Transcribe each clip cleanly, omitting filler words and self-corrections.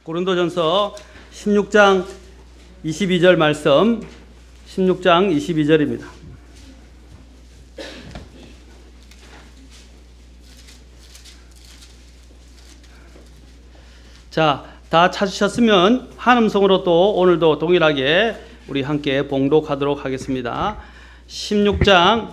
고린도전서 16장 22절 말씀, 16장 22절입니다. 자, 다 찾으셨으면 한음성으로 또 오늘도 동일하게 우리 함께 봉독하도록 하겠습니다. 16장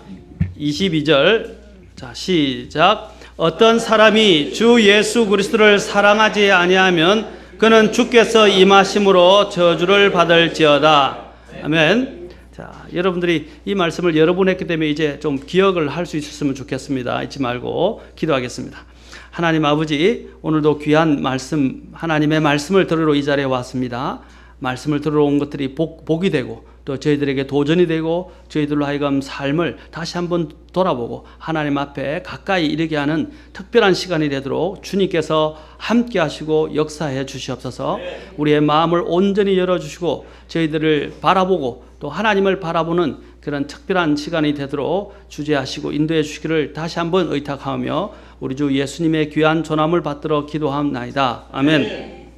22절, 자, 시작. 어떤 사람이 주 예수 그리스도를 사랑하지 아니하면 그는 주께서 임하심으로 저주를 받을지어다. 아멘. 자, 여러분들이 이 말씀을 여러 번 했기 때문에 이제 좀 기억을 할 수 있었으면 좋겠습니다. 잊지 말고 기도하겠습니다. 하나님 아버지, 오늘도 귀한 말씀, 하나님의 말씀을 들으러 이 자리에 왔습니다. 말씀을 들으러 온 것들이 복이 되고 또 저희들에게 도전이 되고 저희들로 하여금 삶을 다시 한번 돌아보고 하나님 앞에 가까이 이르게 하는 특별한 시간이 되도록 주님께서 함께 하시고 역사해 주시옵소서. 우리의 마음을 온전히 열어주시고 저희들을 바라보고 또 하나님을 바라보는 그런 특별한 시간이 되도록 주재하시고 인도해 주시기를 다시 한번 의탁하며 우리 주 예수님의 귀한 존함을 받들어 기도합나이다. 아멘.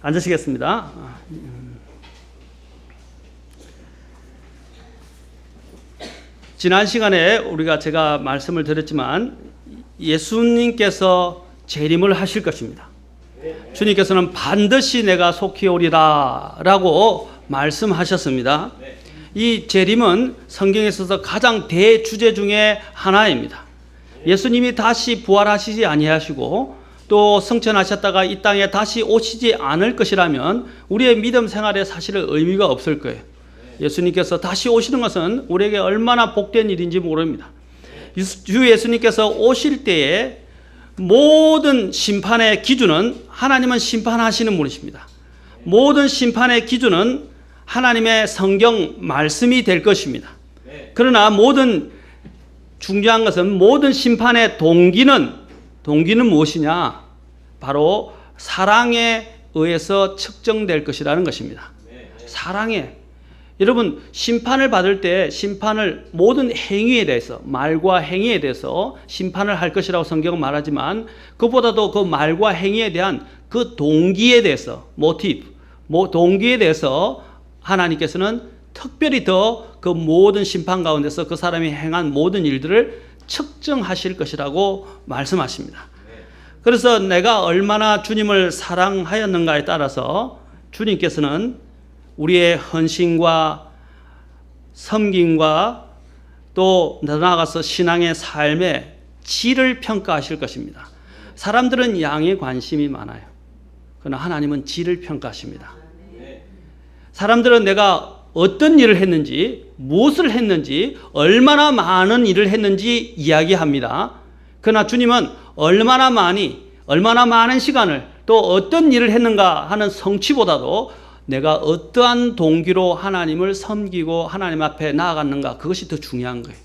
앉으시겠습니다. 지난 시간에 제가 말씀을 드렸지만 예수님께서 재림을 하실 것입니다. 주님께서는 반드시 내가 속히 오리라 라고 말씀하셨습니다. 이 재림은 성경에 있어서 가장 대주제 중에 하나입니다. 예수님이 다시 부활하시지 아니하시고 또 승천하셨다가 이 땅에 다시 오시지 않을 것이라면 우리의 믿음 생활에 사실은 의미가 없을 거예요. 예수님께서 다시 오시는 것은 우리에게 얼마나 복된 일인지 모릅니다. 주 예수님께서 오실 때에 모든 심판의 기준은 하나님은 심판하시는 분이십니다. 모든 심판의 기준은 하나님의 성경 말씀이 될 것입니다. 그러나 모든 중요한 것은 모든 심판의 동기는 무엇이냐? 바로 사랑에 의해서 측정될 것이라는 것입니다. 사랑에. 여러분, 심판을 받을 때 심판을 모든 행위에 대해서, 말과 행위에 대해서 심판을 할 것이라고 성경은 말하지만 그보다도 그 말과 행위에 대한 그 동기에 대해서, 동기에 대해서 하나님께서는 특별히 더 그 모든 심판 가운데서 그 사람이 행한 모든 일들을 측정하실 것이라고 말씀하십니다. 그래서 내가 얼마나 주님을 사랑하였는가에 따라서 주님께서는 우리의 헌신과 섬김과 또 나아가서 신앙의 삶의 질을 평가하실 것입니다. 사람들은 양에 관심이 많아요. 그러나 하나님은 질을 평가하십니다. 사람들은 내가 어떤 일을 했는지, 무엇을 했는지, 얼마나 많은 일을 했는지 이야기합니다. 그러나 주님은 얼마나 많은 시간을 또 어떤 일을 했는가 하는 성취보다도 내가 어떠한 동기로 하나님을 섬기고 하나님 앞에 나아갔는가, 그것이 더 중요한 거예요.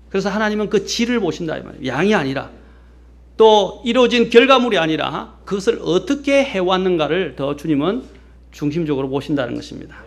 그래서 하나님은 그 질을 보신다 이 말이에요. 양이 아니라 또 이루어진 결과물이 아니라 그것을 어떻게 해왔는가를 더 주님은 중심적으로 보신다는 것입니다.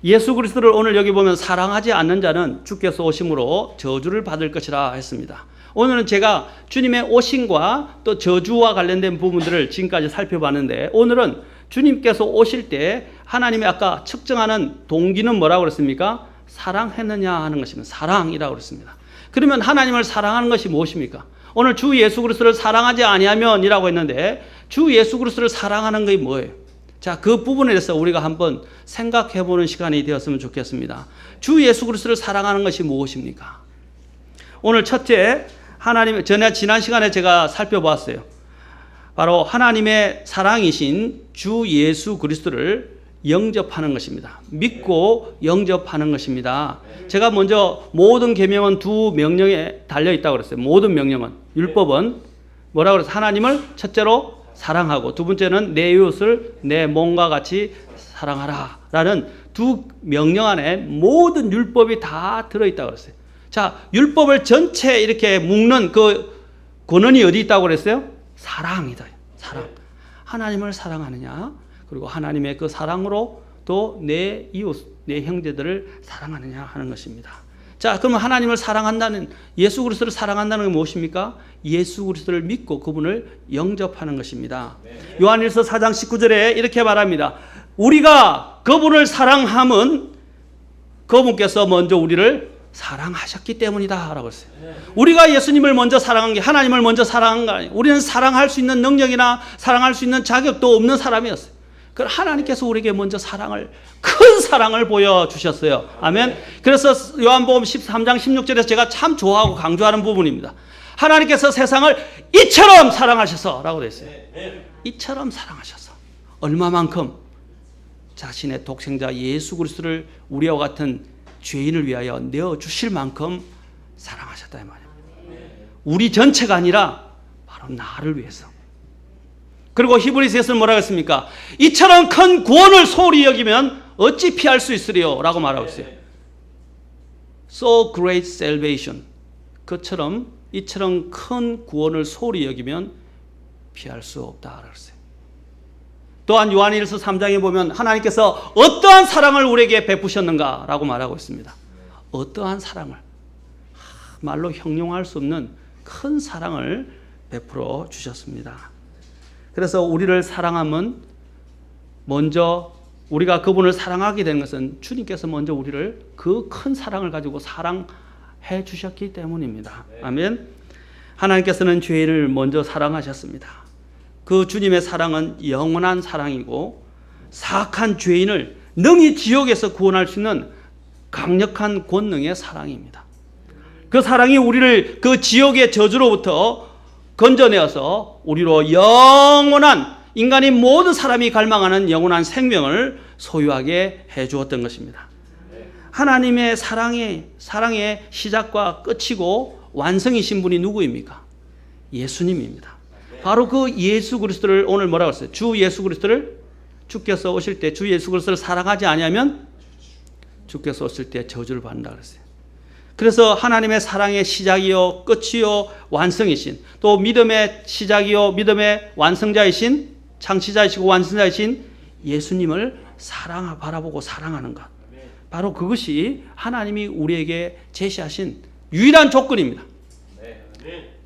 예수 그리스도를 오늘 여기 보면 사랑하지 않는 자는 주께서 오심으로 저주를 받을 것이라 했습니다. 오늘은 제가 주님의 오심과 또 저주와 관련된 부분들을 지금까지 살펴봤는데 오늘은 주님께서 오실 때 하나님의 아까 측정하는 동기는 뭐라고 그랬습니까? 사랑했느냐 하는 것입니다. 사랑이라고 그랬습니다. 그러면 하나님을 사랑하는 것이 무엇입니까? 오늘 주 예수 그리스도를 사랑하지 아니하면이라고 했는데 주 예수 그리스도를 사랑하는 것이 뭐예요? 자, 그 부분에 대해서 우리가 한번 생각해 보는 시간이 되었으면 좋겠습니다. 주 예수 그리스도를 사랑하는 것이 무엇입니까? 오늘 첫째, 지난 시간에 제가 살펴보았어요. 바로 하나님의 사랑이신 주 예수 그리스도를 영접하는 것입니다. 믿고 영접하는 것입니다. 제가 먼저 모든 계명은 두 명령에 달려 있다고 그랬어요. 모든 명령은, 율법은 뭐라고 그랬어요? 하나님을 첫째로 사랑하고 두 번째는 내 이웃을 내 몸과 같이 사랑하라 라는 두 명령 안에 모든 율법이 다 들어있다고 그랬어요. 자, 율법을 전체 이렇게 묶는 그 권한이 어디 있다고 그랬어요? 사랑이다. 사랑. 하나님을 사랑하느냐, 그리고 하나님의 그 사랑으로 또 내 이웃, 내 형제들을 사랑하느냐 하는 것입니다. 자, 그러면 하나님을 사랑한다는, 예수 그리스도를 사랑한다는 게 무엇입니까? 예수 그리스도를 믿고 그분을 영접하는 것입니다. 요한일서 4장 19절에 이렇게 말합니다. 우리가 그분을 사랑함은 그분께서 먼저 우리를 사랑하셨기 때문이다 라고 했어요. 우리가 예수님을 먼저 사랑한 게, 하나님을 먼저 사랑한 거 아니에요. 우리는 사랑할 수 있는 능력이나 사랑할 수 있는 자격도 없는 사람이었어요. 그럼 하나님께서 우리에게 먼저 큰 사랑을 보여주셨어요. 아멘. 그래서 요한복음 13장 16절에서 제가 참 좋아하고 강조하는 부분입니다. 하나님께서 세상을 이처럼 사랑하셔서 라고 되어 있어요. 이처럼 사랑하셔서. 얼마만큼? 자신의 독생자 예수 그리스도를 우리와 같은 죄인을 위하여 내어주실 만큼 사랑하셨다 이 말이에요. 우리 전체가 아니라 바로 나를 위해서. 그리고 히브리서에서는 뭐라고 했습니까? 이처럼 큰 구원을 소홀히 여기면 어찌 피할 수 있으리요? 라고 말하고 있어요. So great salvation. 그처럼 이처럼 큰 구원을 소홀히 여기면 피할 수 없다 그랬어요. 또한 요한일서 3장에 보면 하나님께서 어떠한 사랑을 우리에게 베푸셨는가 라고 말하고 있습니다. 어떠한 사랑을, 말로 형용할 수 없는 큰 사랑을 베풀어 주셨습니다. 그래서 우리를 사랑하면 먼저 우리가 그분을 사랑하게 되는 것은 주님께서 먼저 우리를 그 큰 사랑을 가지고 사랑해 주셨기 때문입니다. 아멘. 하나님께서는 죄인을 먼저 사랑하셨습니다. 그 주님의 사랑은 영원한 사랑이고 사악한 죄인을 능히 지옥에서 구원할 수 있는 강력한 권능의 사랑입니다. 그 사랑이 우리를 그 지옥의 저주로부터 건져내어서 우리로 영원한, 인간이 모든 사람이 갈망하는 영원한 생명을 소유하게 해주었던 것입니다. 하나님의 사랑의 시작과 끝이고 완성이신 분이 누구입니까? 예수님입니다. 바로 그 예수 그리스도를 오늘 뭐라고 했어요? 주 예수 그리스도를, 주께서 오실 때 주 예수 그리스도를 사랑하지 아니하면 주께서 오실 때 저주를 받는다 그랬어요. 그래서 하나님의 사랑의 시작이요 끝이요 완성이신, 또 믿음의 시작이요 믿음의 완성자이신, 창시자이시고 완성자이신 예수님을 바라보고 사랑하는 것, 바로 그것이 하나님이 우리에게 제시하신 유일한 조건입니다.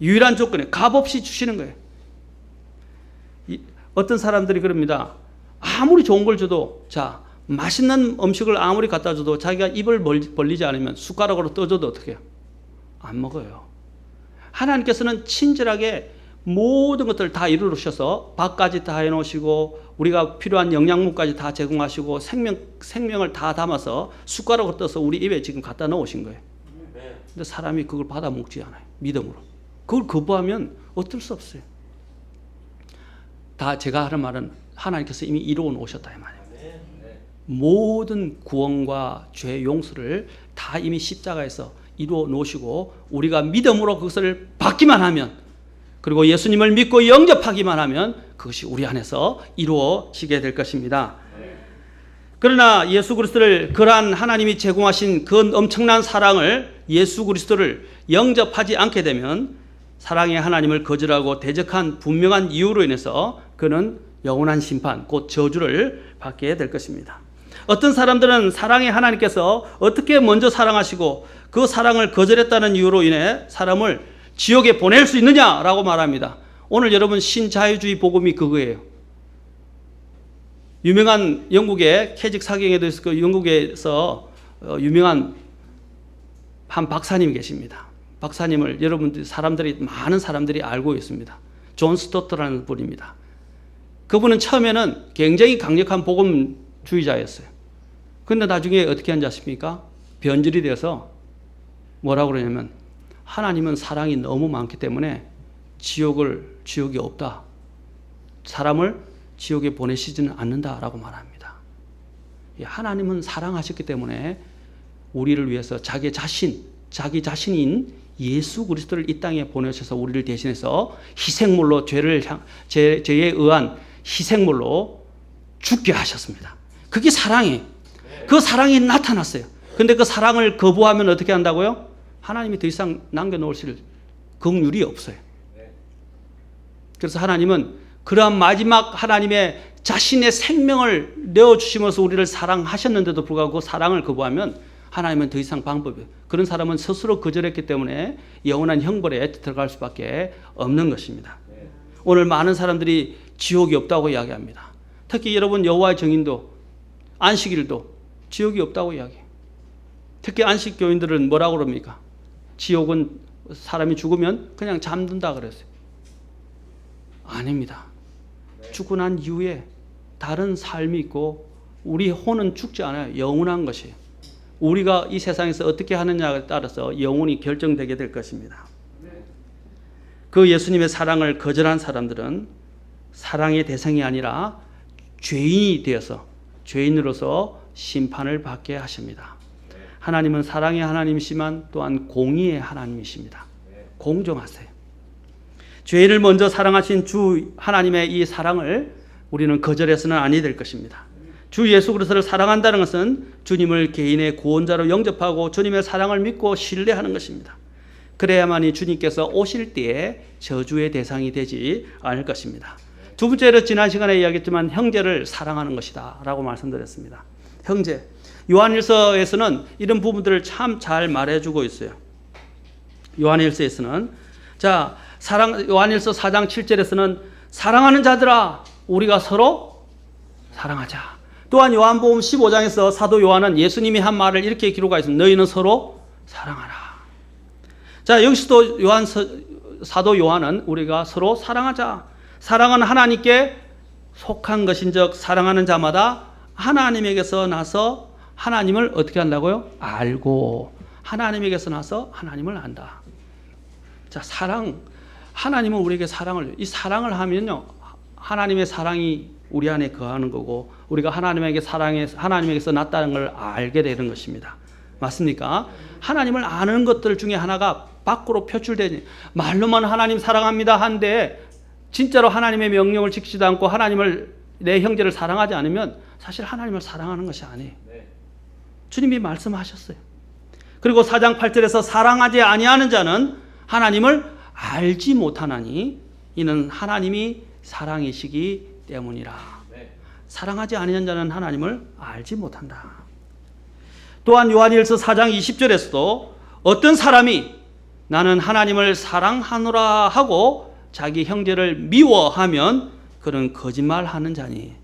유일한 조건이에요. 값없이 주시는 거예요. 어떤 사람들이 그럽니다. 아무리 좋은 걸 줘도, 자, 맛있는 음식을 아무리 갖다 줘도 자기가 입을 벌리지 않으면 숟가락으로 떠줘도 어떻게 해요? 안 먹어요. 하나님께서는 친절하게 모든 것들을 다 이루셔서 밥까지 다 해놓으시고 우리가 필요한 영양분까지 다 제공하시고 생명을 다 담아서 숟가락으로 떠서 우리 입에 지금 갖다 넣으신 거예요. 근데 사람이 그걸 받아 먹지 않아요. 믿음으로. 그걸 거부하면 어쩔 수 없어요. 다 제가 하는 말은 하나님께서 이미 이루어 놓으셨다 이 말이에요. 모든 구원과 죄 용서를 다 이미 십자가에서 이루어 놓으시고 우리가 믿음으로 그것을 받기만 하면, 그리고 예수님을 믿고 영접하기만 하면 그것이 우리 안에서 이루어지게 될 것입니다. 그러나 예수 그리스도를, 그러한 하나님이 제공하신 그 엄청난 사랑을, 예수 그리스도를 영접하지 않게 되면 사랑의 하나님을 거절하고 대적한 분명한 이유로 인해서 그는 영원한 심판, 곧 저주를 받게 될 것입니다. 어떤 사람들은 사랑의 하나님께서 어떻게 먼저 사랑하시고 그 사랑을 거절했다는 이유로 인해 사람을 지옥에 보낼 수 있느냐라고 말합니다. 오늘 여러분 신자유주의 복음이 그거예요. 유명한 영국의 캐직 사경에도 있을 그 영국에서 유명한 한 박사님이 계십니다. 박사님을 여러분들 많은 사람들이 알고 있습니다. 존 스토트라는 분입니다. 그분은 처음에는 굉장히 강력한 복음주의자였어요. 그런데 나중에 어떻게 한지 아십니까? 변질이 돼서 뭐라고 그러냐면 하나님은 사랑이 너무 많기 때문에 지옥이 없다. 사람을 지옥에 보내시지는 않는다라고 말합니다. 하나님은 사랑하셨기 때문에 우리를 위해서 자기 자신인 예수 그리스도를 이 땅에 보내셔서 우리를 대신해서 희생물로 죄에 의한 희생물로 죽게 하셨습니다. 그게 사랑이에요. 그 사랑이 나타났어요. 근데 그 사랑을 거부하면 어떻게 한다고요? 하나님이 더 이상 남겨놓으실 긍휼이 없어요. 그래서 하나님은 그러한 마지막 하나님의 자신의 생명을 내어주시면서 우리를 사랑하셨는데도 불구하고 그 사랑을 거부하면 하나님은 더 이상 방법이, 그런 사람은 스스로 거절했기 때문에 영원한 형벌에 들어갈 수밖에 없는 것입니다. 오늘 많은 사람들이 지옥이 없다고 이야기합니다. 특히 여러분 여호와의 증인도 안식일도 지옥이 없다고 이야기해요. 특히 안식교인들은 뭐라고 그럽니까? 지옥은 사람이 죽으면 그냥 잠든다 그랬어요. 아닙니다. 죽고 난 이후에 다른 삶이 있고 우리 혼은 죽지 않아요. 영원한 것이에요. 우리가 이 세상에서 어떻게 하느냐에 따라서 영혼이 결정되게 될 것입니다. 그 예수님의 사랑을 거절한 사람들은 사랑의 대상이 아니라 죄인이 되어서 죄인으로서 심판을 받게 하십니다. 하나님은 사랑의 하나님이시지만 또한 공의의 하나님이십니다. 공정하세요. 죄인을 먼저 사랑하신 주 하나님의 이 사랑을 우리는 거절해서는 아니 될 것입니다. 주 예수 그리스도를 사랑한다는 것은 주님을 개인의 구원자로 영접하고 주님의 사랑을 믿고 신뢰하는 것입니다. 그래야만이 주님께서 오실 때에 저주의 대상이 되지 않을 것입니다. 두 번째로 지난 시간에 이야기했지만 형제를 사랑하는 것이다 라고 말씀드렸습니다. 형제, 요한일서에서는 이런 부분들을 참 잘 말해주고 있어요. 요한일서에서는 요한일서 4장 7절에서는 사랑하는 자들아 우리가 서로 사랑하자. 또한 요한복음 15장에서 사도 요한은 예수님이 한 말을 이렇게 기록하고 있습니다. 너희는 서로 사랑하라. 자, 여기서도 사도 요한은 우리가 서로 사랑하자. 사랑은 하나님께 속한 것인즉 사랑하는 자마다 하나님에게서 나서 하나님을 어떻게 한다고요? 알고 하나님에게서 나서 하나님을 안다. 자, 사랑. 하나님은 우리에게 이 사랑을 하면요. 하나님의 사랑이 우리 안에 거하는 거고 우리가 하나님에게서 났다는 걸 알게 되는 것입니다. 맞습니까? 하나님을 아는 것들 중에 하나가 밖으로 표출되지. 말로만 하나님 사랑합니다 한데 진짜로 하나님의 명령을 지키지도 않고 내 형제를 사랑하지 않으면 사실 하나님을 사랑하는 것이 아니에요. 주님이 말씀하셨어요. 그리고 4장 8절에서 사랑하지 아니하는 자는 하나님을 알지 못하나니 이는 하나님이 사랑이시기 때문이라. 사랑하지 아니하는 자는 하나님을 알지 못한다. 또한 요한일서 4장 20절에서도 어떤 사람이 나는 하나님을 사랑하노라 하고 자기 형제를 미워하면 그는 거짓말하는 자니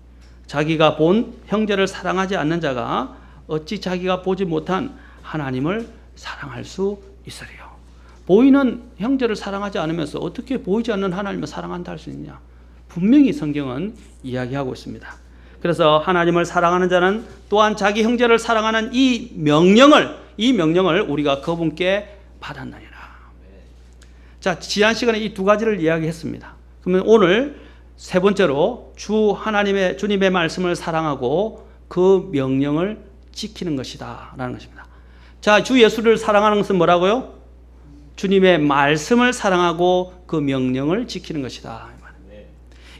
자기가 본 형제를 사랑하지 않는 자가 어찌 자기가 보지 못한 하나님을 사랑할 수 있으리요. 보이는 형제를 사랑하지 않으면서 어떻게 보이지 않는 하나님을 사랑한다 할 수 있냐. 분명히 성경은 이야기하고 있습니다. 그래서 하나님을 사랑하는 자는 또한 자기 형제를 사랑하는 이 명령을 우리가 그분께 받았나이다. 자, 지난 시간에 이 두 가지를 이야기했습니다. 그러면 오늘 세 번째로 주님의 말씀을 사랑하고 그 명령을 지키는 것이다 라는 것입니다. 자, 주 예수를 사랑하는 것은 뭐라고요? 주님의 말씀을 사랑하고 그 명령을 지키는 것이다.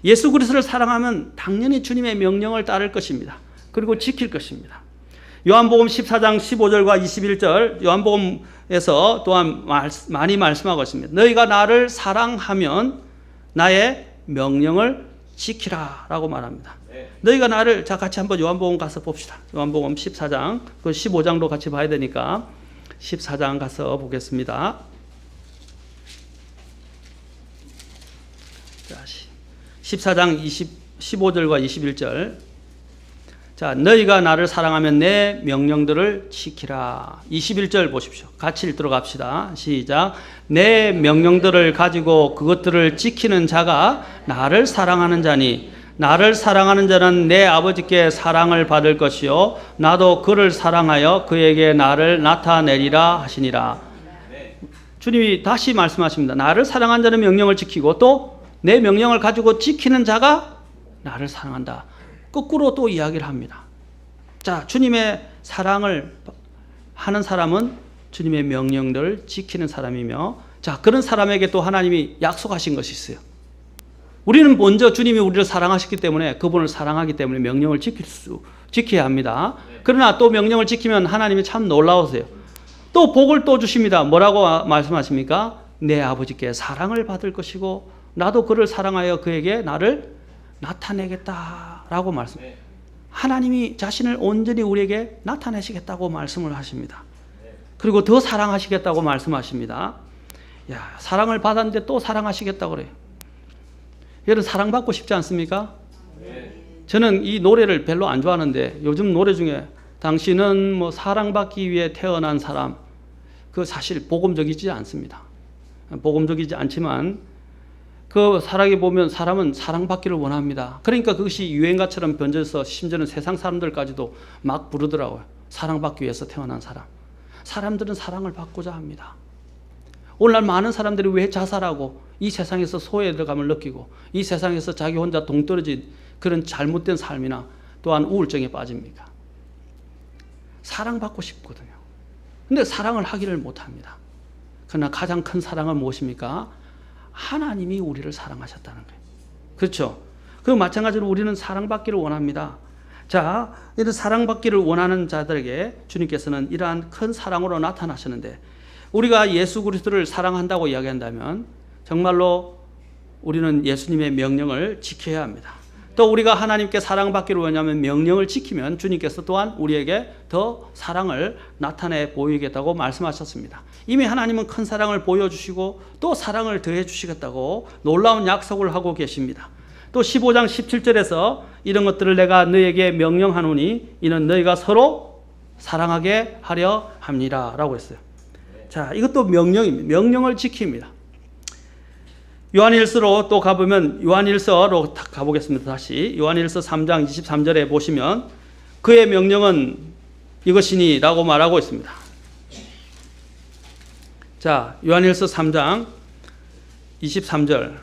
예수 그리스도를 사랑하면 당연히 주님의 명령을 따를 것입니다. 그리고 지킬 것입니다. 요한복음 14장 15절과 21절 요한복음에서 또한 많이 말씀하고 있습니다. 너희가 나를 사랑하면 나의 명령을 지키라 라고 말합니다. 너희가 나를, 자, 같이 한번 요한복음 가서 봅시다. 요한복음 14장, 그 15장도 같이 봐야 되니까 14장 가서 보겠습니다. 자, 14장 15절과 21절. 자, 너희가 나를 사랑하면 내 명령들을 지키라. 21절 보십시오. 같이 읽도록 합시다. 시작. 내 명령들을 가지고 그것들을 지키는 자가 나를 사랑하는 자니 나를 사랑하는 자는 내 아버지께 사랑을 받을 것이요 나도 그를 사랑하여 그에게 나를 나타내리라 하시니라. 주님이 다시 말씀하십니다. 나를 사랑하는 자는 명령을 지키고 또 내 명령을 가지고 지키는 자가 나를 사랑한다. 거꾸로 또 이야기를 합니다. 자, 주님의 사랑을 하는 사람은 주님의 명령들을 지키는 사람이며, 자, 그런 사람에게 또 하나님이 약속하신 것이 있어요. 우리는 먼저 주님이 우리를 사랑하셨기 때문에 그분을 사랑하기 때문에 명령을 지켜야 합니다. 그러나 또 명령을 지키면 하나님이 참 놀라우세요. 또 복을 또 주십니다. 뭐라고 말씀하십니까? 내 아버지께 사랑을 받을 것이고 나도 그를 사랑하여 그에게 나를 나타내겠다라고 말씀해요. 하나님이 자신을 온전히 우리에게 나타내시겠다고 말씀을 하십니다. 그리고 더 사랑하시겠다고 말씀하십니다. 야, 사랑을 받았는데 또 사랑하시겠다고 그래요. 여러분 사랑받고 싶지 않습니까? 저는 이 노래를 별로 안 좋아하는데 요즘 노래 중에 당신은 뭐 사랑받기 위해 태어난 사람, 그 사실 복음적이지 않습니다. 복음적이지 않지만 그 사랑에 보면 사람은 사랑받기를 원합니다. 그러니까 그것이 유행가처럼 변져서 심지어는 세상 사람들까지도 막 부르더라고요. 사랑받기 위해서 태어난 사람. 사람들은 사랑을 받고자 합니다. 오늘날 많은 사람들이 왜 자살하고 이 세상에서 소외감을 느끼고 이 세상에서 자기 혼자 동떨어진 그런 잘못된 삶이나 또한 우울증에 빠집니까? 사랑받고 싶거든요. 근데 사랑을 하기를 못합니다. 그러나 가장 큰 사랑은 무엇입니까? 하나님이 우리를 사랑하셨다는 거예요. 그렇죠? 그 마찬가지로 우리는 사랑받기를 원합니다. 자, 이런 사랑받기를 원하는 자들에게 주님께서는 이러한 큰 사랑으로 나타나셨는데 우리가 예수 그리스도를 사랑한다고 이야기한다면 정말로 우리는 예수님의 명령을 지켜야 합니다. 또 우리가 하나님께 사랑받기를 원하면 명령을 지키면 주님께서 또한 우리에게 더 사랑을 나타내 보이겠다고 말씀하셨습니다. 이미 하나님은 큰 사랑을 보여주시고 또 사랑을 더해 주시겠다고 놀라운 약속을 하고 계십니다. 또 15장 17절에서 이런 것들을 내가 너에게 명령하노니 이는 너희가 서로 사랑하게 하려 함이라 라고 했어요. 자, 이것도 명령입니다. 명령을 지킵니다. 요한일서로 또 가보면 요한일서로 가보겠습니다. 다시 요한일서 3장 23절에 보시면 그의 명령은 이것이니 라고 말하고 있습니다. 자, 요한일서 3장 23절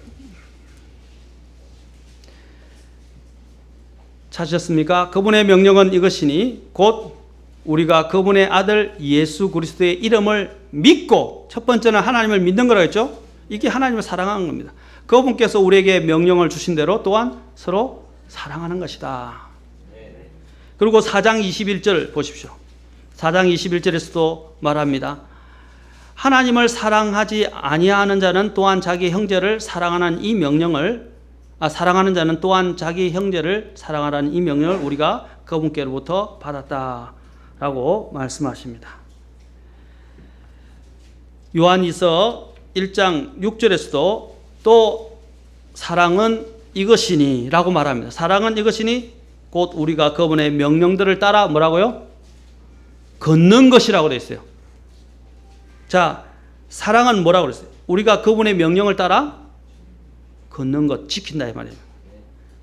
찾으셨습니까? 그분의 명령은 이것이니 곧 우리가 그분의 아들 예수 그리스도의 이름을 믿고, 첫 번째는 하나님을 믿는 거라고 했죠. 이게 하나님을 사랑하는 겁니다. 그분께서 우리에게 명령을 주신 대로 또한 서로 사랑하는 것이다. 그리고 4장 21절 보십시오. 4장 21절에서도 말합니다. 하나님을 사랑하지 아니하는 자는 또한 자기 형제를 사랑하는 이 명령을 사랑하는 자는 또한 자기 형제를 사랑하라는 이 명령을 우리가 그분께로부터 받았다라고 말씀하십니다. 요한일서 1장 6절에서도 또 사랑은 이것이니 라고 말합니다. 사랑은 이것이니 곧 우리가 그분의 명령들을 따라 뭐라고요? 걷는 것이라고 되어 있어요. 자, 사랑은 뭐라고 그랬어요? 우리가 그분의 명령을 따라 걷는 것, 지킨다 이 말이에요.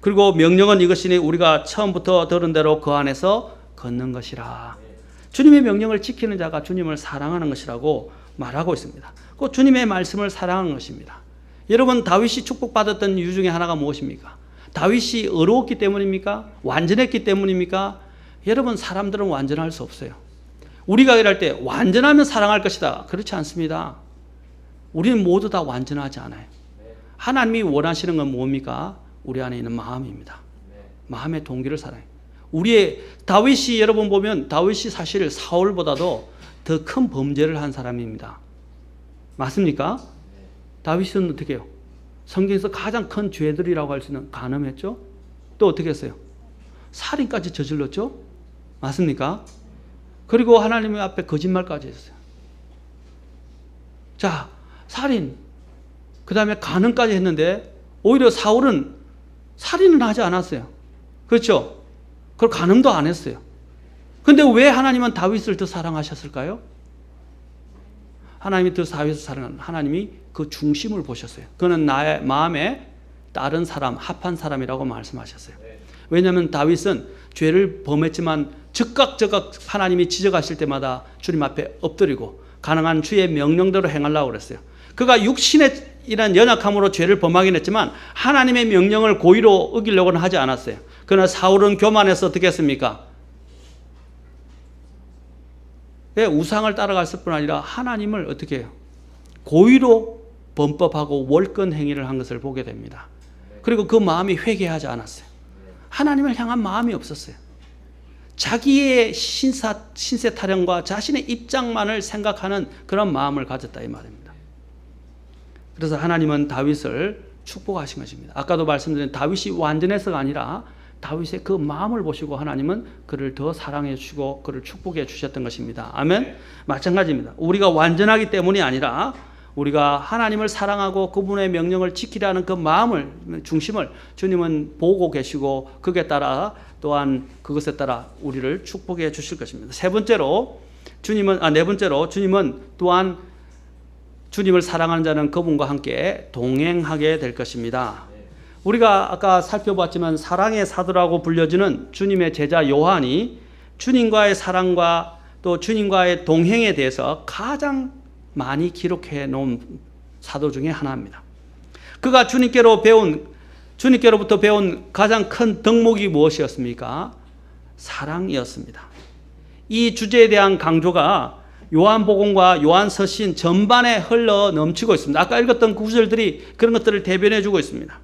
그리고 명령은 이것이니 우리가 처음부터 들은 대로 그 안에서 걷는 것이라. 주님의 명령을 지키는 자가 주님을 사랑하는 것이라고 말하고 있습니다. 그 주님의 말씀을 사랑하는 것입니다. 여러분, 다윗이 축복받았던 이유 중에 하나가 무엇입니까? 다윗이 어려웠기 때문입니까? 완전했기 때문입니까? 여러분, 사람들은 완전할 수 없어요. 우리가 일할 때 완전하면 사랑할 것이다. 그렇지 않습니다. 우리는 모두 다 완전하지 않아요. 하나님이 원하시는 건 뭡니까? 우리 안에 있는 마음입니다. 마음의 동기를 사랑해요. 우리의 다윗이 여러분 보면 다윗이 사실 사울보다도 더 큰 범죄를 한 사람입니다. 맞습니까? 다윗은 어떻게 해요? 성경에서 가장 큰 죄들이라고 할 수 있는 간음했죠? 또 어떻게 했어요? 살인까지 저질렀죠? 맞습니까? 그리고 하나님 앞에 거짓말까지 했어요. 자, 살인, 그 다음에 간음까지 했는데 오히려 사울은 살인은 하지 않았어요. 그렇죠? 그걸 간음도 안 했어요. 근데 왜 하나님은 다윗을 더 사랑하셨을까요? 하나님이 더 다윗을 사랑하는 하나님이 그 중심을 보셨어요. 그는 나의 마음에 따른 사람, 합한 사람이라고 말씀하셨어요. 왜냐하면 다윗은 죄를 범했지만 즉각 하나님이 지적하실 때마다 주님 앞에 엎드리고 가능한 주의 명령대로 행하려고 그랬어요. 그가 육신의 이런 연약함으로 죄를 범하긴 했지만 하나님의 명령을 고의로 어기려고는 하지 않았어요. 그러나 사울은 교만해서 어떻게 했습니까? 우상을 따라갔을 뿐 아니라 하나님을 어떻게 해요? 고의로 범법하고 월권 행위를 한 것을 보게 됩니다. 그리고 그 마음이 회개하지 않았어요. 하나님을 향한 마음이 없었어요. 자기의 신세 타령과 자신의 입장만을 생각하는 그런 마음을 가졌다 이 말입니다. 그래서 하나님은 다윗을 축복하신 것입니다. 아까도 말씀드린 다윗이 완전해서가 아니라 다윗의 그 마음을 보시고 하나님은 그를 더 사랑해 주시고 그를 축복해 주셨던 것입니다. 아멘. 마찬가지입니다. 우리가 완전하기 때문이 아니라 우리가 하나님을 사랑하고 그분의 명령을 지키려는 그 마음을 중심을 주님은 보고 계시고 그에 따라 또한 그것에 따라 우리를 축복해 주실 것입니다. 네 번째로 주님은 또한 주님을 사랑하는 자는 그분과 함께 동행하게 될 것입니다. 우리가 아까 살펴봤지만 사랑의 사도라고 불려지는 주님의 제자 요한이 주님과의 사랑과 또 주님과의 동행에 대해서 가장 많이 기록해 놓은 사도 중에 하나입니다. 그가 주님께로부터 배운 가장 큰 덕목이 무엇이었습니까? 사랑이었습니다. 이 주제에 대한 강조가 요한복음과 요한서신 전반에 흘러 넘치고 있습니다. 아까 읽었던 구절들이 그런 것들을 대변해 주고 있습니다.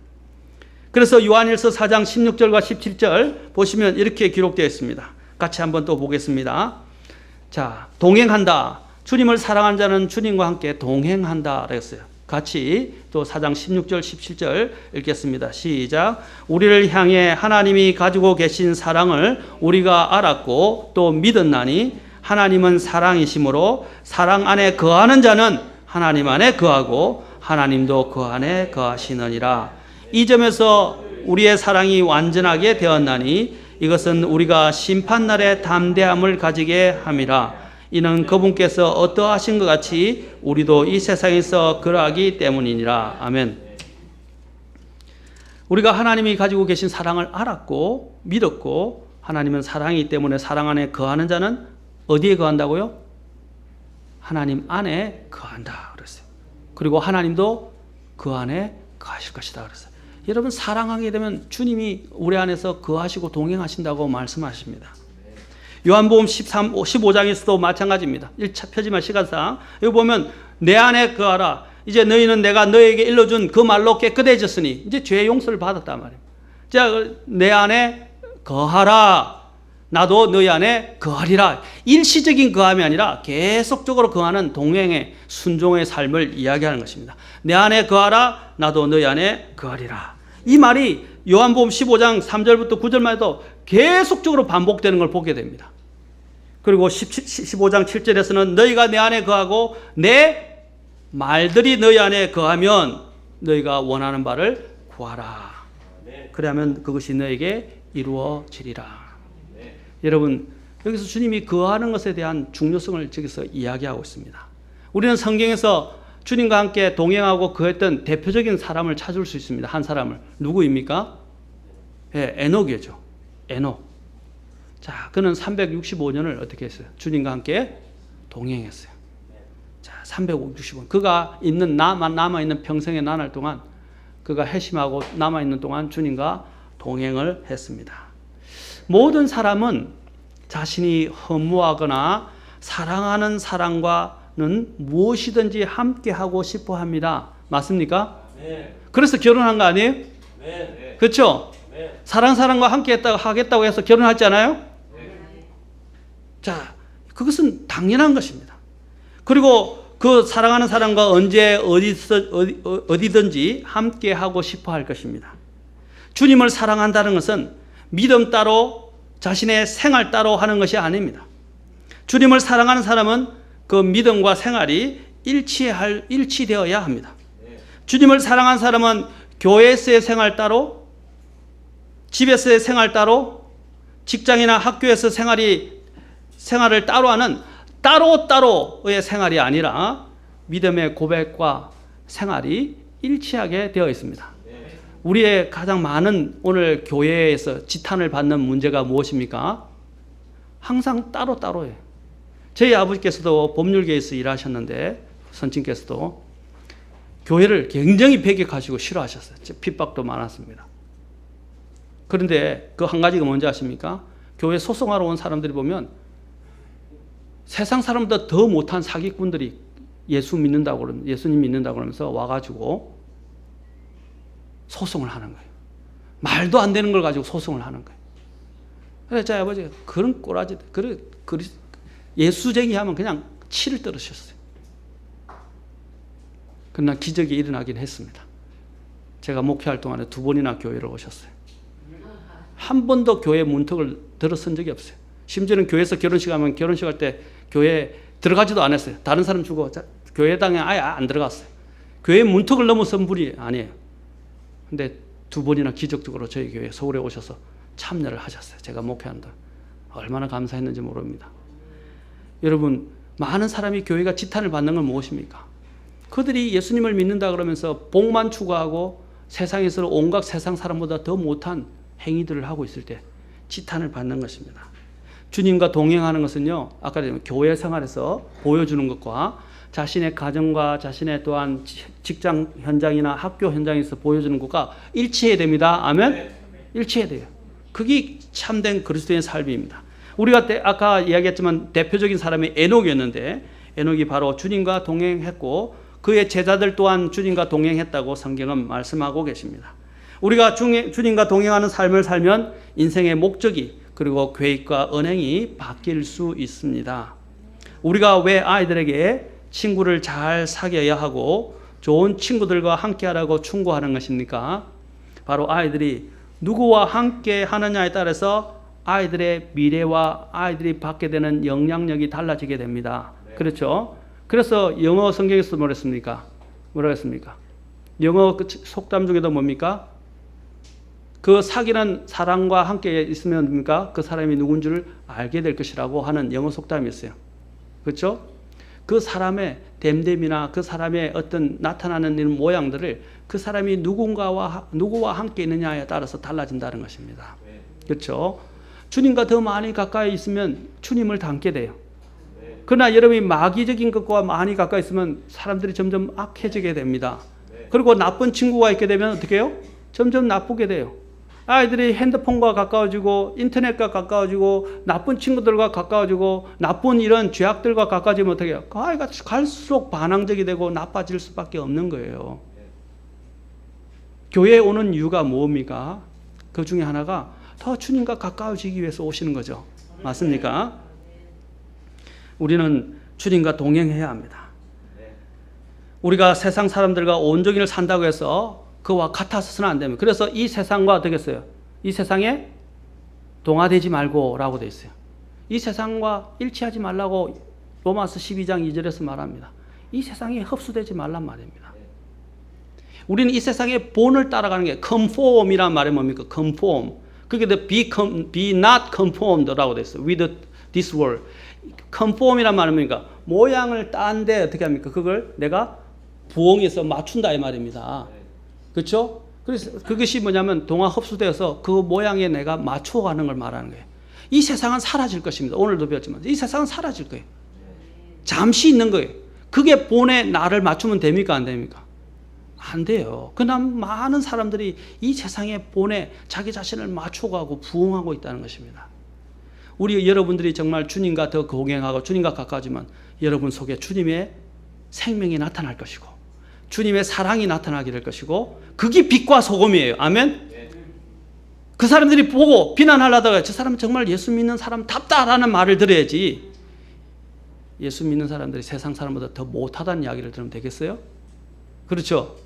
그래서 요한일서 4장 16절과 17절 보시면 이렇게 기록되어 있습니다. 같이 한번 또 보겠습니다. 자, 동행한다. 주님을 사랑하는 자는 주님과 함께 동행한다 그랬어요. 같이 또 4장 16절 17절 읽겠습니다. 시작. 우리를 향해 하나님이 가지고 계신 사랑을 우리가 알았고 또 믿었나니 하나님은 사랑이시므로 사랑 안에 거하는 자는 하나님 안에 거하고 하나님도 그 안에 거하시느니라. 이 점에서 우리의 사랑이 완전하게 되었나니 이것은 우리가 심판날에 담대함을 가지게 함이라. 이는 그분께서 어떠하신 것 같이 우리도 이 세상에서 그러하기 때문이니라. 아멘. 우리가 하나님이 가지고 계신 사랑을 알았고 믿었고 하나님은 사랑이기 때문에 사랑 안에 거하는 자는 어디에 거한다고요? 하나님 안에 거한다 그랬어요. 그리고 하나님도 그 안에 거하실 것이다 그랬어요. 여러분 사랑하게 되면 주님이 우리 안에서 거하시고 동행하신다고 말씀하십니다. 요한복음 15장에서도 마찬가지입니다. 1차 표지만 시간상 여기 보면 내 안에 거하라. 이제 너희는 내가 너에게 일러준 그 말로 깨끗해졌으니 이제 죄의 용서를 받았단 말이에요. 자, 내 안에 거하라. 나도 너희 안에 거하리라. 일시적인 거함이 아니라 계속적으로 거하는 동행의 순종의 삶을 이야기하는 것입니다. 내 안에 거하라. 나도 너희 안에 거하리라. 이 말이 요한복음 15장 3절부터 9절만 해도 계속적으로 반복되는 걸 보게 됩니다. 그리고 15장 7절에서는 너희가 내 안에 거하고 내 말들이 너희 안에 거하면 너희가 원하는 바를 구하라. 그러면 그것이 너에게 이루어지리라. 여러분 여기서 주님이 거하는 것에 대한 중요성을 저기서 이야기하고 있습니다. 우리는 성경에서 주님과 함께 동행하고 거했던 대표적인 사람을 찾을 수 있습니다. 한 사람을. 누구입니까? 예, 에녹이죠. 에녹. 자, 그는 365년을 어떻게 했어요? 주님과 함께 동행했어요. 자, 365년. 그가 남아있는 평생의 나날 동안 그가 회심하고 남아있는 동안 주님과 동행을 했습니다. 모든 사람은 자신이 허무하거나 사랑하는 사람과는 무엇이든지 함께하고 싶어 합니다. 맞습니까? 네. 그래서 결혼한 거 아니에요? 네. 그렇죠? 네. 사랑과 함께 하겠다고 해서 결혼하잖아요? 네. 자, 그것은 당연한 것입니다. 그리고 그 사랑하는 사람과 언제 어디든지 함께하고 싶어 할 것입니다. 주님을 사랑한다는 것은 믿음 따로 자신의 생활 따로 하는 것이 아닙니다. 주님을 사랑하는 사람은 그 믿음과 생활이 일치되어야 합니다. 주님을 사랑하는 사람은 교회에서의 생활 따로, 집에서의 생활 따로, 직장이나 학교에서 생활을 따로 하는 따로의 생활이 아니라 믿음의 고백과 생활이 일치하게 되어 있습니다. 우리의 가장 많은 오늘 교회에서 지탄을 받는 문제가 무엇입니까? 항상 따로따로예요. 저희 아버지께서도 법률계에서 일하셨는데 선친께서도 교회를 굉장히 배격하시고 싫어하셨어요. 핍박도 많았습니다. 그런데 그 한 가지가 뭔지 아십니까? 교회 소송하러 온 사람들이 보면 세상 사람보다 더 못한 사기꾼들이 예수님 믿는다고 그러면서 와가지고 소송을 하는 거예요. 말도 안 되는 걸 가지고 소송을 하는 거예요. 그래서 저희 아버지가 그런 꼬라지, 예수쟁이 하면 그냥 치를 떨으셨어요. 그러나 기적이 일어나긴 했습니다. 제가 목회할 동안에 2번이나 교회를 오셨어요. 한 번도 교회 문턱을 들어선 적이 없어요. 심지어는 교회에서 결혼식 하면 결혼식 할 때 교회에 들어가지도 않았어요. 다른 사람 주고 교회당에 아예 안 들어갔어요. 교회 문턱을 넘어선 분이 아니에요. 근데 2번이나 기적적으로 저희 교회 서울에 오셔서 참여를 하셨어요. 제가 목회한다. 얼마나 감사했는지 모릅니다. 여러분, 많은 사람이 교회가 지탄을 받는 건 무엇입니까? 그들이 예수님을 믿는다 그러면서 복만 추구하고 세상에서 온갖 세상 사람보다 더 못한 행위들을 하고 있을 때 지탄을 받는 것입니다. 주님과 동행하는 것은요, 아까 교회 생활에서 보여주는 것과 자신의 가정과 자신의 또한 직장 현장이나 학교 현장에서 보여주는 것과 일치해야 됩니다. 아멘? 일치해야 돼요. 그게 참된 그리스도의 삶입니다. 우리가 아까 이야기했지만 대표적인 사람이 에녹이었는데, 에녹이 바로 주님과 동행했고 그의 제자들 또한 주님과 동행했다고 성경은 말씀하고 계십니다. 우리가 주님과 동행하는 삶을 살면 인생의 목적이 그리고 계획과 언행이 바뀔 수 있습니다. 우리가 왜 아이들에게 친구를 잘 사귀어야 하고 좋은 친구들과 함께 하라고 충고하는 것입니까? 바로 아이들이 누구와 함께 하느냐에 따라서 아이들의 미래와 아이들이 받게 되는 영향력이 달라지게 됩니다. 그렇죠? 그래서 영어 성경에서 뭐라고 했습니까? 영어 속담 중에도 뭡니까? 그 사귀는 사람과 함께 있으면 뭡니까? 그 사람이 누군 줄 알게 될 것이라고 하는 영어 속담이 있어요. 그렇죠? 그 사람의 됨됨이나 그 사람의 어떤 나타나는 이런 모양들을 그 사람이 누구와 함께 있느냐에 따라서 달라진다는 것입니다. 그렇죠? 주님과 더 많이 가까이 있으면 주님을 닮게 돼요. 그러나 여러분이 마귀적인 것과 많이 가까이 있으면 사람들이 점점 악해지게 됩니다. 그리고 나쁜 친구가 있게 되면 어떻게 해요? 점점 나쁘게 돼요. 아이들이 핸드폰과 가까워지고 인터넷과 가까워지고 나쁜 친구들과 가까워지고 나쁜 이런 죄악들과 가까워지면 어떻게 해요? 아이가 갈수록 반항적이 되고 나빠질 수밖에 없는 거예요. 교회에 오는 이유가 뭡니까? 그 중에 하나가 더 주님과 가까워지기 위해서 오시는 거죠. 맞습니까? 우리는 주님과 동행해야 합니다. 우리가 세상 사람들과 온종일 산다고 해서 그와 같아서는 안 됩니다. 그래서 이 세상과 어떻게 했어요? 이 세상에 동화되지 말고 라고 되어 있어요. 이 세상과 일치하지 말라고 로마서 12장 2절에서 말합니다. 이 세상에 흡수되지 말란 말입니다. 우리는 이 세상의 본을 따라가는 게 conform이란 말이 뭡니까? conform. 그게 be not conformed라고 되어 있어요. with this world. conform이란 말은 뭡니까? 모양을 딴데 어떻게 합니까? 그걸 내가 부엉해서 맞춘다 이 말입니다. 그렇죠? 그래서 그것이 뭐냐면 동화 흡수되어서 그 모양에 내가 맞춰가는 걸 말하는 거예요. 이 세상은 사라질 것입니다. 오늘도 배웠지만 이 세상은 사라질 거예요. 잠시 있는 거예요. 그게 본에 나를 맞추면 됩니까? 안 됩니까? 안 돼요. 그러나 많은 사람들이 이 세상의 본에 자기 자신을 맞춰가고 부응하고 있다는 것입니다. 우리 여러분들이 정말 주님과 더 동행하고 주님과 가까워지면 여러분 속에 주님의 생명이 나타날 것이고 주님의 사랑이 나타나게 될 것이고 그게 빛과 소금이에요. 아멘? 그 사람들이 보고 비난하려다가 저 사람 정말 예수 믿는 사람답다라는 말을 들어야지 예수 믿는 사람들이 세상 사람보다 더 못하다는 이야기를 들으면 되겠어요? 그렇죠?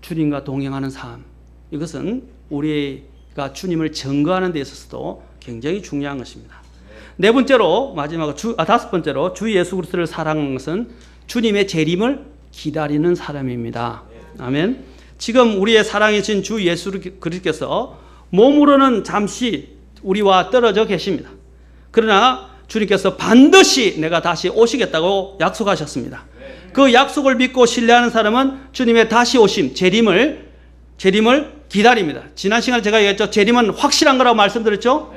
주님과 동행하는 삶, 이것은 우리가 주님을 증거하는 데 있어서도 굉장히 중요한 것입니다. 네 번째로 마지막으로 다섯 번째로 주 예수 그리스도를 사랑하는 것은 주님의 재림을 기다리는 사람입니다. 아멘. 지금 우리의 사랑이신 주 예수 그리스도께서 몸으로는 잠시 우리와 떨어져 계십니다. 그러나 주님께서 반드시 내가 다시 오시겠다고 약속하셨습니다. 그 약속을 믿고 신뢰하는 사람은 주님의 다시 오심, 재림을 기다립니다. 지난 시간에 제가 얘기했죠. 재림은 확실한 거라고 말씀드렸죠.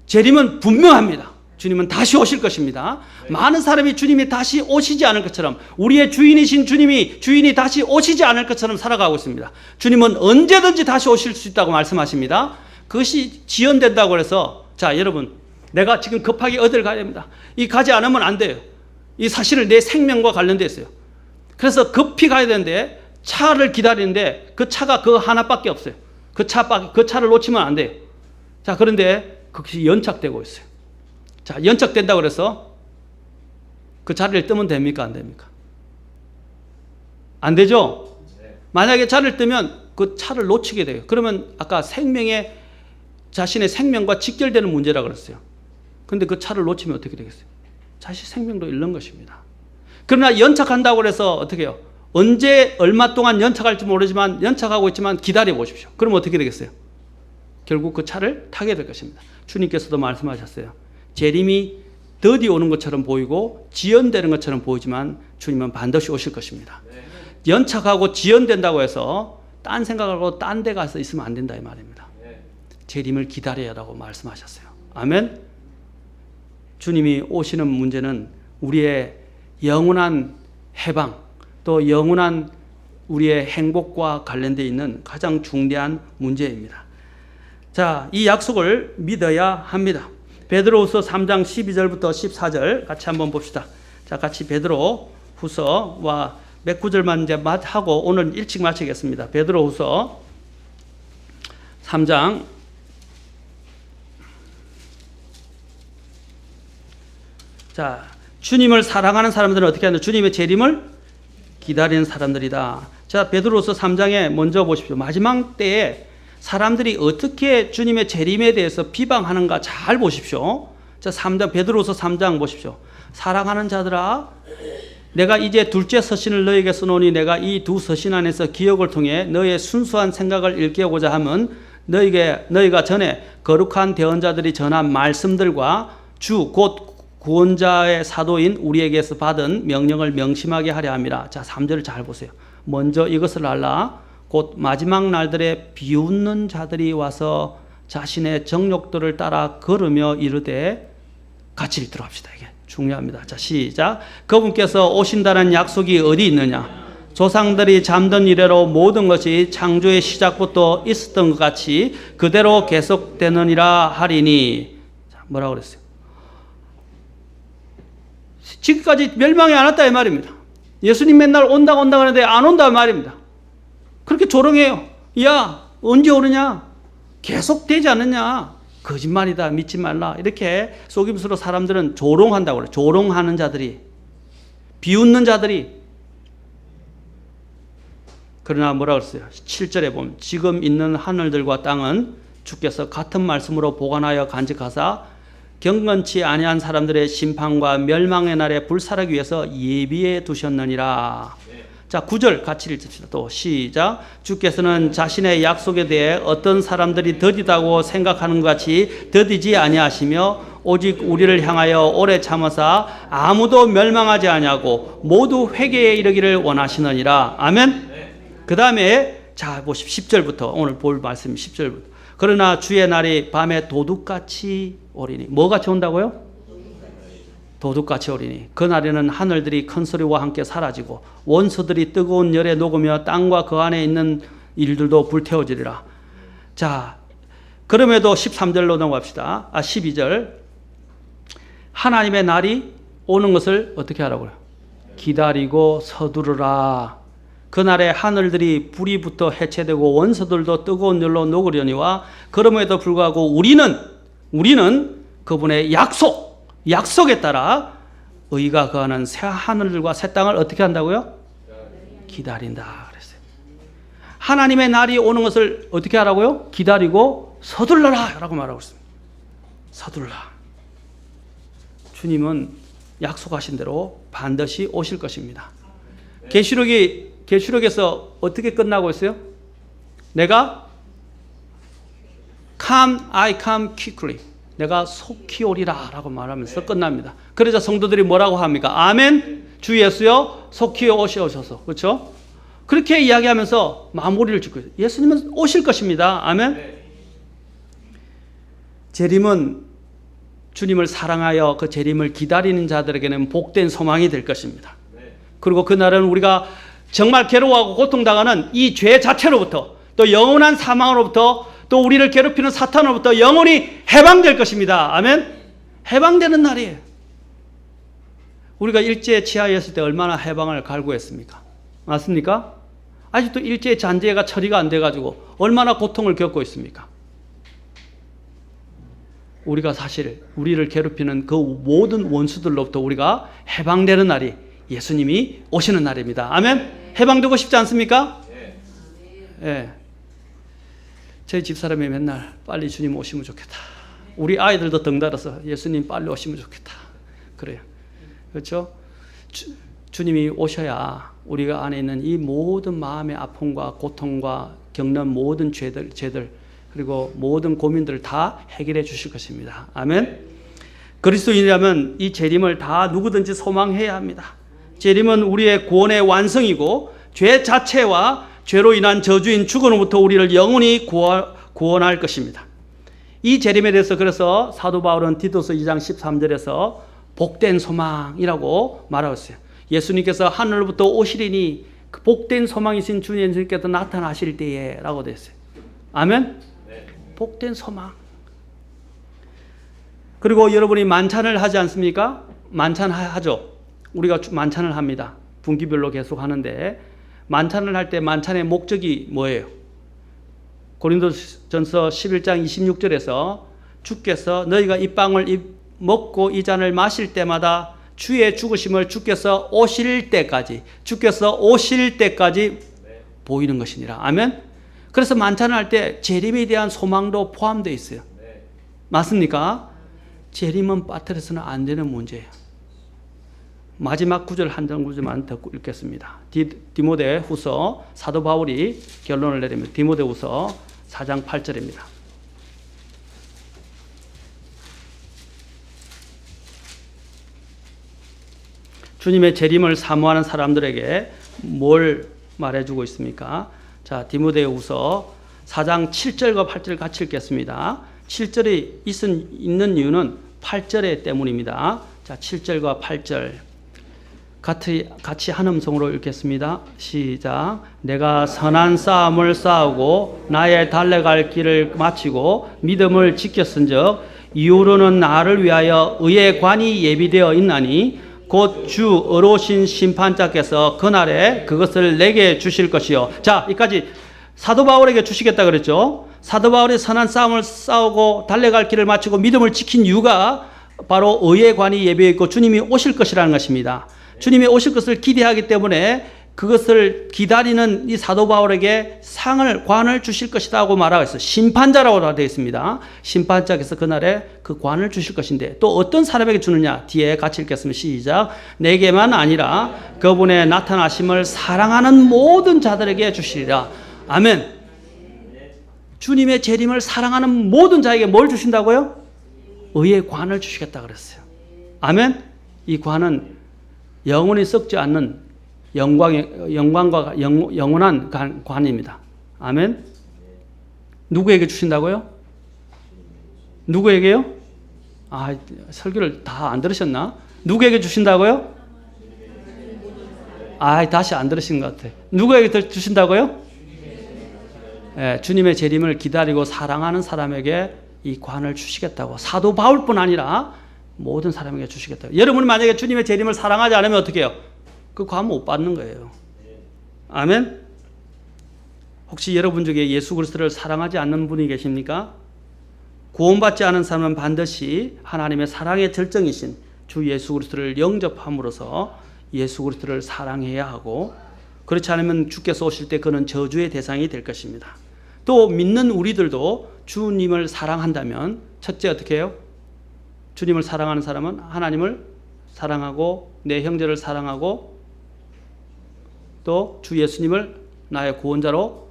재림은 분명합니다. 주님은 다시 오실 것입니다. 많은 사람이 주님이 다시 오시지 않을 것처럼 우리의 주인이신 주인이 다시 오시지 않을 것처럼 살아가고 있습니다. 주님은 언제든지 다시 오실 수 있다고 말씀하십니다. 그것이 지연된다고 해서 자 여러분 내가 지금 급하게 어딜 가야 됩니다. 이 가지 않으면 안 돼요. 이 사실은 내 생명과 관련되어 있어요. 그래서 급히 가야 되는데 차를 기다리는데 그 차가 그 하나밖에 없어요. 그 차를 놓치면 안 돼요. 자, 그런데 그것이 연착되고 있어요. 자, 연착된다고 그래서 그 자리를 뜨면 됩니까? 안 됩니까? 안 되죠? 만약에 자리를 뜨면 그 차를 놓치게 돼요. 그러면 아까 자신의 생명과 직결되는 문제라 그랬어요. 그런데 그 차를 놓치면 어떻게 되겠어요? 자신 생명도 잃는 것입니다. 그러나 연착한다고 해서 어떻게 해요? 언제 얼마 동안 연착할지 모르지만 연착하고 있지만 기다려 보십시오. 그럼 어떻게 되겠어요? 결국 그 차를 타게 될 것입니다. 주님께서도 말씀하셨어요. 재림이 더디 오는 것처럼 보이고 지연되는 것처럼 보이지만 주님은 반드시 오실 것입니다. 연착하고 지연된다고 해서 딴 생각하고 딴 데 가서 있으면 안 된다 이 말입니다. 재림을 기다려야 하라고 말씀하셨어요. 아멘. 주님이 오시는 문제는 우리의 영원한 해방 또 영원한 우리의 행복과 관련되어 있는 가장 중대한 문제입니다. 자, 이 약속을 믿어야 합니다. 베드로후서 3장 12절부터 14절 같이 한번 봅시다. 자, 같이 베드로후서와 몇 구절만 이제 하고 오늘 일찍 마치겠습니다. 베드로후서 3장 자, 주님을 사랑하는 사람들은 어떻게 하냐? 주님의 재림을 기다리는 사람들이다. 자, 베드로후서 3장에 먼저 보십시오. 마지막 때에 사람들이 어떻게 주님의 재림에 대해서 비방하는가 잘 보십시오. 자, 3장 베드로후서 3장 보십시오. 사랑하는 자들아, 내가 이제 둘째 서신을 너에게 써놓으니 내가 이 두 서신 안에서 기억을 통해 너의 순수한 생각을 일깨우고자 하면 너희가 전에 거룩한 대언자들이 전한 말씀들과 주 곧 구원자의 사도인 우리에게서 받은 명령을 명심하게 하려 함이라. 자, 3절을 잘 보세요. 먼저 이것을 알라. 곧 마지막 날들에 비웃는 자들이 와서 자신의 정욕들을 따라 걸으며 이르되 같이 읽도록 합시다. 이게 중요합니다. 자, 시작. 그분께서 오신다는 약속이 어디 있느냐? 조상들이 잠든 이래로 모든 것이 창조의 시작부터 있었던 것 같이 그대로 계속되느니라 하리니. 자, 뭐라고 그랬어요? 지금까지 멸망이 안 왔다 이 말입니다. 예수님 맨날 온다 하는데 안 온다 말입니다. 그렇게 조롱해요. 야, 언제 오느냐? 계속 되지 않느냐? 거짓말이다. 믿지 말라. 이렇게 속임수로 사람들은 조롱한다고 그래요. 조롱하는 자들이, 비웃는 자들이. 그러나 뭐라고 했어요? 7절에 보면 지금 있는 하늘들과 땅은 주께서 같은 말씀으로 보관하여 간직하사 경건치 아니한 사람들의 심판과 멸망의 날에 불사르기 위해서 예비해 두셨느니라. 자, 9절 같이 읽읍시다. 또 시작. 주께서는 자신의 약속에 대해 어떤 사람들이 더디다고 생각하는 것 같이 더디지 아니하시며 오직 우리를 향하여 오래 참으사 아무도 멸망하지 아니하고 모두 회개에 이르기를 원하시느니라. 아멘. 그 다음에 자 보십시오. 10절부터 오늘 볼 말씀 10절부터. 그러나 주의 날이 밤에 도둑같이 오리니. 뭐같이 온다고요? 도둑같이 오리니. 그날에는 하늘들이 큰 소리와 함께 사라지고 원수들이 뜨거운 열에 녹으며 땅과 그 안에 있는 일들도 불태워지리라. 자, 그럼에도 13절로 넘어갑시다. 12절. 하나님의 날이 오는 것을 어떻게 하라고요? 기다리고 서두르라. 그날에 하늘들이 불이 붙어 해체되고 원수들도 뜨거운 열로 녹으려니와 그럼에도 불구하고 우리는 그분의 약속에 따라 의가 거하는 새 하늘들과 새 땅을 어떻게 한다고요? 기다린다 그랬어요. 하나님의 날이 오는 것을 어떻게 하라고요? 기다리고 서둘러라 라고 말하고 있습니다. 서둘러라. 주님은 약속하신 대로 반드시 오실 것입니다. 계시록에서 어떻게 끝나고 있어요? 내가 I come quickly. 내가 속히 오리라 라고 말하면서 끝납니다. 그러자 성도들이 뭐라고 합니까? 아멘. 주 예수여 속히 오셔서. 그렇죠? 그렇게 이야기하면서 마무리를 짓고 있어요. 예수님은 오실 것입니다. 아멘. 재림은 주님을 사랑하여 그 재림을 기다리는 자들에게는 복된 소망이 될 것입니다. 그리고 그날은 우리가 정말 괴로워하고 고통당하는 이 죄 자체로부터 또 영원한 사망으로부터 또 우리를 괴롭히는 사탄으로부터 영원히 해방될 것입니다. 아멘. 해방되는 날이에요. 우리가 일제 치하에 있을 때 얼마나 해방을 갈구했습니까? 맞습니까? 아직도 일제 잔재가 처리가 안 돼가지고 얼마나 고통을 겪고 있습니까? 우리가 사실 우리를 괴롭히는 그 모든 원수들로부터 우리가 해방되는 날이 예수님이 오시는 날입니다. 아멘. 해방되고 싶지 않습니까? 예. 저희 집사람이 맨날 빨리 주님 오시면 좋겠다. 우리 아이들도 덩달아서 예수님 빨리 오시면 좋겠다. 그래요. 그렇죠? 주님이 오셔야 우리가 안에 있는 이 모든 마음의 아픔과 고통과 겪는 모든 죄들 그리고 모든 고민들을 다 해결해 주실 것입니다. 아멘. 그리스도인이라면 이 재림을 다 누구든지 소망해야 합니다. 재림은 우리의 구원의 완성이고 죄 자체와 죄로 인한 저주인 죽음으로부터 우리를 영원히 구원할 것입니다. 이 재림에 대해서 그래서 사도 바울은 디도서 2장 13절에서 복된 소망이라고 말하고 있어요. 예수님께서 하늘로부터 오시리니 그 복된 소망이신 주 예수님께서 나타나실 때에 라고 되어 있어요. 아멘. 복된 소망. 그리고 여러분이 만찬을 하지 않습니까? 만찬 하죠. 우리가 만찬을 합니다. 분기별로 계속 하는데 만찬을 할 때 만찬의 목적이 뭐예요? 고린도전서 11장 26절에서 주께서 너희가 이 빵을 먹고 이 잔을 마실 때마다 주의 죽으심을 주께서 오실 때까지 보이는 것이니라. 아멘. 그래서 만찬을 할 때 재림에 대한 소망도 포함되어 있어요. 맞습니까? 재림은 빠뜨려서는 안 되는 문제예요. 마지막 구절 한 절 구절만 더 읽겠습니다. 디모데 후서 사도 바울이 결론을 내립니다. 디모데 후서 4장 8절입니다. 주님의 재림을 사모하는 사람들에게 뭘 말해주고 있습니까? 자, 디모데후서 4장 7절과 8절 같이 읽겠습니다. 7절이 있는 이유는 8절에 때문입니다. 자, 7절과 8절 같이 한 음성으로 읽겠습니다. 시작. 내가 선한 싸움을 싸우고 나의 달려갈 길을 마치고 믿음을 지켰은즉 이후로는 나를 위하여 의의 관이 예비되어 있나니 곧 주 의로우신 심판자께서 그날에 그것을 내게 주실 것이요. 자, 여기까지 사도 바울에게 주시겠다 그랬죠. 사도 바울이 선한 싸움을 싸우고 달려갈 길을 마치고 믿음을 지킨 이유가 바로 의의 관이 예비되어 있고 주님이 오실 것이라는 것입니다. 주님이 오실 것을 기대하기 때문에 그것을 기다리는 이 사도 바울에게 관을 주실 것이라고 말하고 있어요. 심판자라고 되어 있습니다. 심판자께서 그날에 그 관을 주실 것인데 또 어떤 사람에게 주느냐? 뒤에 같이 읽겠습니다. 시작. 내게만 아니라 그분의 나타나심을 사랑하는 모든 자들에게 주시리라. 아멘. 주님의 재림을 사랑하는 모든 자에게 뭘 주신다고요? 의의 관을 주시겠다 그랬어요. 아멘. 이 관은 영원히 썩지 않는 영광과 영원한 관입니다. 아멘. 누구에게 주신다고요? 누구에게요? 아, 설교를 다 안 들으셨나? 누구에게 주신다고요? 아, 다시 안 들으신 것 같아. 누구에게 주신다고요? 예, 주님의 재림을 기다리고 사랑하는 사람에게 이 관을 주시겠다고. 사도 바울뿐 아니라 모든 사람에게 주시겠다고. 여러분이 만약에 주님의 재림을 사랑하지 않으면 어떻게 해요? 그 관 못 받는 거예요. 아멘. 혹시 여러분 중에 예수 그리스도를 사랑하지 않는 분이 계십니까? 구원받지 않은 사람은 반드시 하나님의 사랑의 절정이신 주 예수 그리스도를 영접함으로써 예수 그리스도를 사랑해야 하고, 그렇지 않으면 주께서 오실 때 그는 저주의 대상이 될 것입니다. 또 믿는 우리들도 주님을 사랑한다면 첫째 어떻게 해요? 주님을 사랑하는 사람은 하나님을 사랑하고 내 형제를 사랑하고 또 주 예수님을 나의 구원자로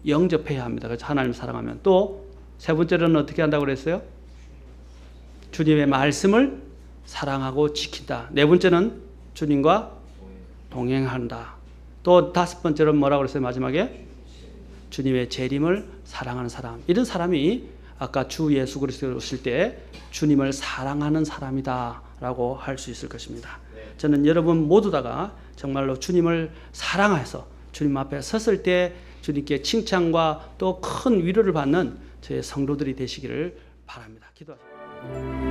영접해야 합니다. 그래서 하나님을 사랑하면. 또 세 번째로는 어떻게 한다고 그랬어요? 주님의 말씀을 사랑하고 지킨다. 네 번째는 주님과 동행한다. 또 다섯 번째로는 뭐라고 그랬어요? 마지막에 주님의 재림을 사랑하는 사람. 이런 사람이 아까 주 예수 그리스도 오실 때 주님을 사랑하는 사람이다 라고 할 수 있을 것입니다. 저는 여러분 모두 다가 정말로 주님을 사랑해서 주님 앞에 섰을 때 주님께 칭찬과 또 큰 위로를 받는 저의 성도들이 되시기를 바랍니다. 기도하십시오.